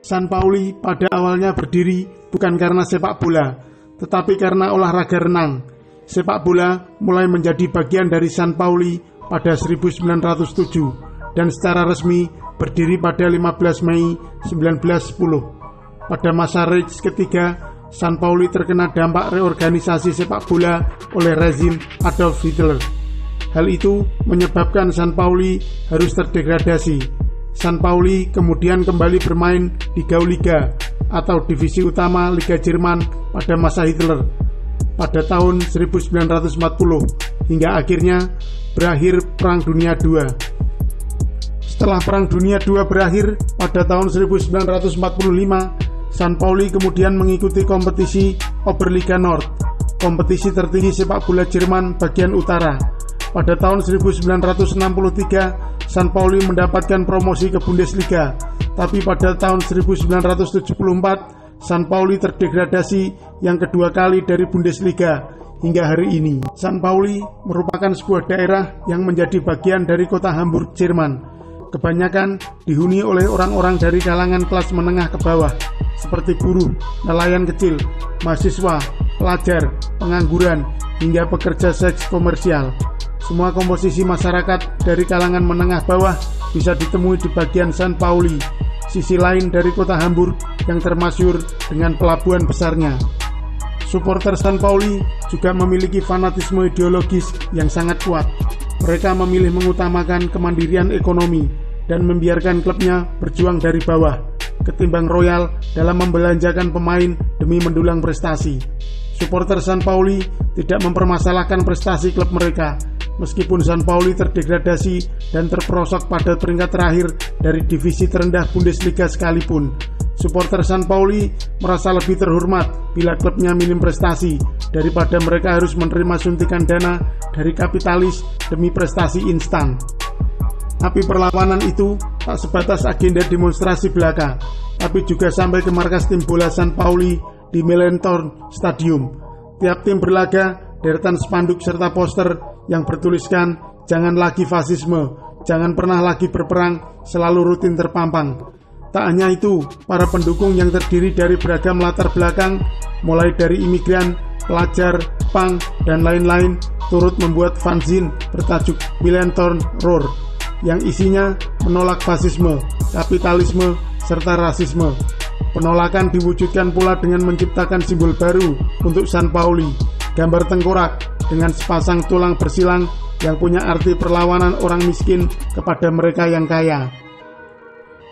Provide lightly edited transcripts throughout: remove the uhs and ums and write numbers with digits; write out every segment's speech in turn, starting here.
San Pauli pada awalnya berdiri bukan karena sepak bola, tetapi karena olahraga renang. Sepak bola mulai menjadi bagian dari San Pauli pada 1907 dan secara resmi berdiri pada 15 Mei 1910. Pada masa Reich ketiga, San Pauli terkena dampak reorganisasi sepak bola oleh rezim Adolf Hitler. Hal itu menyebabkan San Pauli harus terdegradasi. San Pauli kemudian kembali bermain di Gauliga atau divisi utama Liga Jerman pada masa Hitler pada tahun 1940 hingga akhirnya berakhir Perang Dunia II. Setelah Perang Dunia II berakhir pada tahun 1945, San Pauli kemudian mengikuti kompetisi Oberliga Nord, kompetisi tertinggi sepak bola Jerman bagian utara. Pada tahun 1963, San Pauli mendapatkan promosi ke Bundesliga, tapi pada tahun 1974, San Pauli terdegradasi yang kedua kali dari Bundesliga hingga hari ini. San Pauli merupakan sebuah daerah yang menjadi bagian dari kota Hamburg, Jerman. Kebanyakan dihuni oleh orang-orang dari kalangan kelas menengah ke bawah, seperti buruh, nelayan kecil, mahasiswa, pelajar, pengangguran, hingga pekerja seks komersial. Semua komposisi masyarakat dari kalangan menengah bawah bisa ditemui di bagian San Pauli, sisi lain dari kota Hamburg yang termasyhur dengan pelabuhan besarnya. Supporter San Pauli juga memiliki fanatisme ideologis yang sangat kuat. Mereka memilih mengutamakan kemandirian ekonomi dan membiarkan klubnya berjuang dari bawah, ketimbang royal dalam membelanjakan pemain demi mendulang prestasi. Supporter San Pauli tidak mempermasalahkan prestasi klub mereka, meskipun San Pauli terdegradasi dan terperosok pada peringkat terakhir dari divisi terendah Bundesliga sekalipun. Supporter San Pauli merasa lebih terhormat bila klubnya minim prestasi daripada mereka harus menerima suntikan dana dari kapitalis demi prestasi instan. Api perlawanan itu tak sebatas agenda demonstrasi belaka, tapi juga sampai ke markas tim bola San Pauli di Millentorm Stadium. Tiap tim berlaga, deretan spanduk serta poster yang bertuliskan "Jangan lagi fasisme, jangan pernah lagi berperang" selalu rutin terpampang. Tak hanya itu, para pendukung yang terdiri dari beragam latar belakang, mulai dari imigran, pelajar, punk, dan lain-lain, turut membuat fanzine bertajuk Millentorm Roar yang isinya menolak fasisme, kapitalisme, serta rasisme. Penolakan diwujudkan pula dengan menciptakan simbol baru untuk San Pauli, gambar tengkorak dengan sepasang tulang bersilang yang punya arti perlawanan orang miskin kepada mereka yang kaya.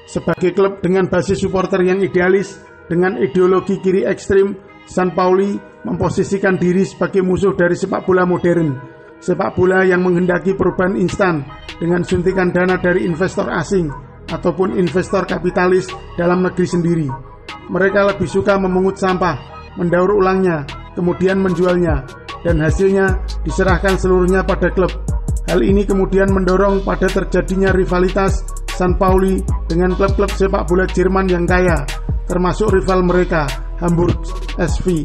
Sebagai klub dengan basis supporter yang idealis dengan ideologi kiri ekstrim, San Pauli memposisikan diri sebagai musuh dari sepak bola modern, sepak bola yang menghendaki perubahan instan dengan suntikan dana dari investor asing ataupun investor kapitalis dalam negeri sendiri. Mereka lebih suka memungut sampah, mendaur ulangnya, kemudian menjualnya, dan hasilnya diserahkan seluruhnya pada klub. Hal ini kemudian mendorong pada terjadinya rivalitas San Pauli dengan klub-klub sepak bola Jerman yang kaya, termasuk rival mereka, Hamburg SV.